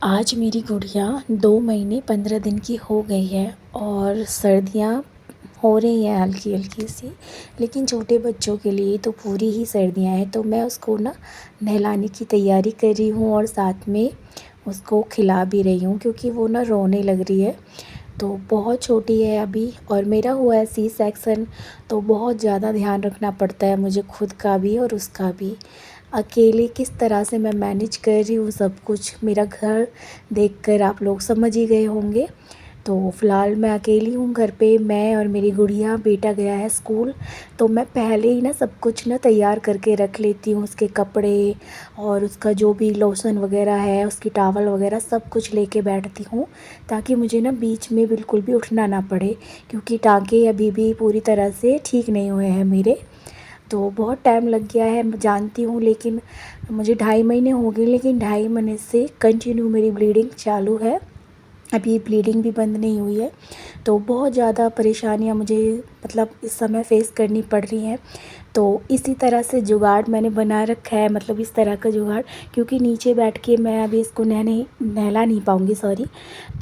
आज मेरी गुड़िया 2 महीने 15 दिन की हो गई है और सर्दियाँ हो रही हैं हल्की हल्की सी। लेकिन छोटे बच्चों के लिए तो पूरी ही सर्दियाँ हैं, तो मैं उसको ना नहलाने की तैयारी कर रही हूँ और साथ में उसको खिला भी रही हूँ क्योंकि वो ना रोने लग रही है। तो बहुत छोटी है अभी और मेरा हुआ है सी सेक्शन, तो बहुत ज़्यादा ध्यान रखना पड़ता है मुझे खुद का भी और उसका भी। अकेले किस तरह से मैं मैनेज कर रही हूँ सब कुछ, मेरा घर देखकर आप लोग समझ ही गए होंगे। तो फ़िलहाल मैं अकेली हूँ घर पे, मैं और मेरी गुड़िया, बेटा गया है स्कूल। तो मैं पहले ही ना सब कुछ ना तैयार करके रख लेती हूँ, उसके कपड़े और उसका जो भी लोशन वगैरह है, उसकी टॉवल वगैरह सब कुछ लेके बैठती हूँ, ताकि मुझे ना बीच में बिल्कुल भी उठना ना पड़े, क्योंकि टाँके अभी भी पूरी तरह से ठीक नहीं हुए हैं मेरे। तो बहुत टाइम लग गया है मैं जानती हूँ, लेकिन मुझे 2.5 महीने हो गए, लेकिन 2.5 महीने से कंटिन्यू मेरी ब्लीडिंग चालू है। अभी ब्लीडिंग भी बंद नहीं हुई है। तो बहुत ज़्यादा परेशानियाँ मुझे मतलब इस समय फ़ेस करनी पड़ रही हैं। तो इसी तरह से जुगाड़ मैंने बना रखा है, मतलब इस तरह का जुगाड़, क्योंकि नीचे बैठ के मैं अभी इसको नहला नहीं पाऊँगी, सॉरी।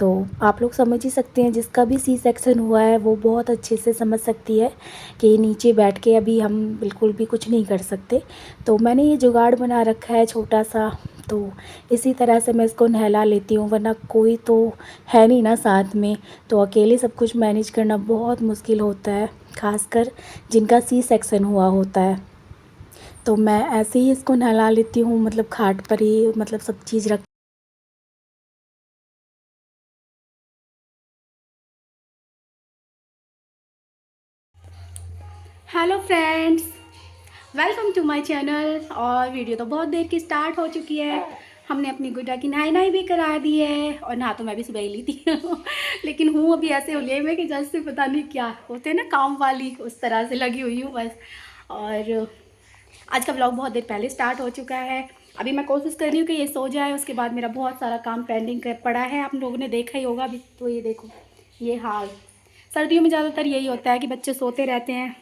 तो आप लोग समझ ही सकते हैं, जिसका भी सी सेक्शन हुआ है वो बहुत अच्छे से समझ सकती है कि नीचे बैठ के अभी हम बिल्कुल भी कुछ नहीं कर सकते। तो मैंने ये जुगाड़ बना रखा है छोटा सा, तो इसी तरह से मैं इसको नहला लेती हूँ, वरना कोई तो है नहीं ना साथ में। तो अकेले सब कुछ मैनेज करना बहुत मुश्किल होता है, ख़ासकर जिनका सी सेक्शन हुआ होता है। तो मैं ऐसे ही इसको नहला लेती हूँ, मतलब खाट पर ही, मतलब सब चीज़ रख। Hello friends, welcome to my channel. और वीडियो तो बहुत देर की स्टार्ट हो चुकी है। हमने अपनी गुड्डा की नहाई भी करा दी है और नहा तो मैं भी सुबह ही ली थी लेकिन हूँ अभी ऐसे होलिये में कि जैसे पता नहीं क्या होते हैं ना, काम वाली, उस तरह से लगी हुई हूँ बस। और आज का व्लॉग बहुत देर पहले स्टार्ट हो चुका है। अभी मैं कोशिश कर रही हूँ कि ये सो जाए, उसके बाद मेरा बहुत सारा काम पेंडिंग कर पड़ा है। आप लोगों ने देखा ही होगा अभी, तो ये देखो ये हाल। सर्दियों में ज़्यादातर यही होता है कि बच्चे सोते रहते हैं,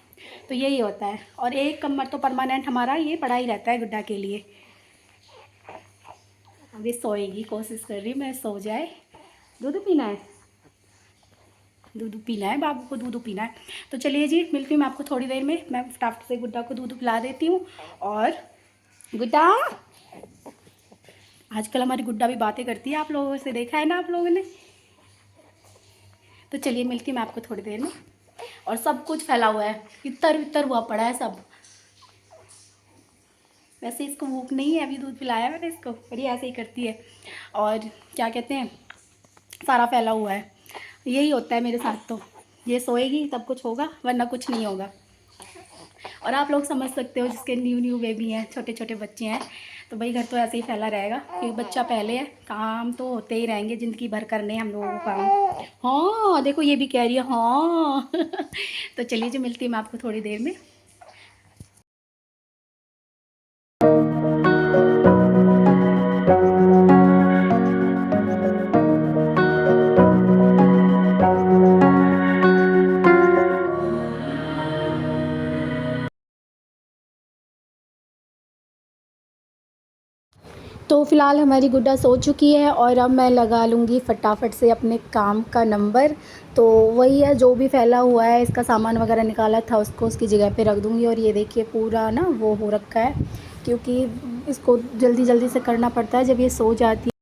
तो यही होता है। और एक कमर तो परमानेंट हमारा ये पड़ा ही रहता है गुड्डा के लिए। अभी सोएगी, कोशिश कर रही हूँ मैं सो जाए। दूध पीना है, दूध पीना है, बाबू को दूध पीना है। तो चलिए जी, मिलती हूँ मैं आपको थोड़ी देर में। मैं फटाफट से गुड्डा को दूध पिला देती हूँ। और गुड्डा, आजकल हमारी गुड्डा भी बातें करती है, आप लोगों से देखा है ना आप लोगों ने। तो चलिए मिलती हूँ मैं आपको थोड़ी देर में। और सब कुछ फैला हुआ है, इतर वितर हुआ पड़ा है सब। वैसे इसको भूख नहीं है, अभी दूध पिलाया मैंने इसको, पर ये ऐसे ही करती है। और क्या कहते हैं, सारा फैला हुआ है। यही होता है मेरे साथ, तो ये सोएगी तब कुछ होगा, वरना कुछ नहीं होगा। और आप लोग समझ सकते हो, जिसके न्यू न्यू बेबी हैं, छोटे छोटे बच्चे हैं, तो भाई घर तो ऐसे ही फैला रहेगा, क्योंकि बच्चा पहले है। काम तो होते ही रहेंगे ज़िंदगी भर करने हम लोगों को काम। हाँ देखो, ये भी कह रही है हाँ तो चलिए जी, मिलती हूँ मैं आपको थोड़ी देर में। तो फ़िलहाल हमारी गुड्डा सो चुकी है और अब मैं लगा लूँगी फटाफट से अपने काम का नंबर। तो वही है, जो भी फैला हुआ है, इसका सामान वगैरह निकाला था उसको उसकी जगह पे रख दूँगी। और ये देखिए पूरा ना वो हो रखा है, क्योंकि इसको जल्दी जल्दी से करना पड़ता है जब ये सो जाती है।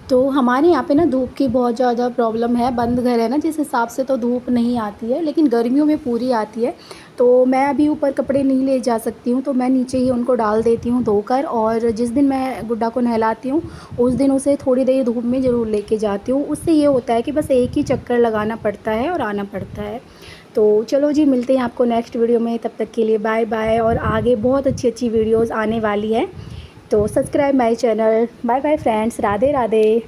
तो हमारे यहाँ पे ना धूप की बहुत ज़्यादा प्रॉब्लम है, बंद घर है ना, जिस हिसाब से तो धूप नहीं आती है, लेकिन गर्मियों में पूरी आती है। तो मैं अभी ऊपर कपड़े नहीं ले जा सकती हूँ, तो मैं नीचे ही उनको डाल देती हूँ धोकर। और जिस दिन मैं गुड्डा को नहलाती हूँ उस दिन उसे थोड़ी देर धूप में ज़रूर लेके जाती हूँ। उससे ये होता है कि बस एक ही चक्कर लगाना पड़ता है और आना पड़ता है। तो चलो जी, मिलते हैं आपको नेक्स्ट वीडियो में, तब तक के लिए बाय बाय। और आगे बहुत अच्छी अच्छी वीडियोज़ आने वाली है, तो subscribe my channel. Bye bye friends, Radhe Radhe.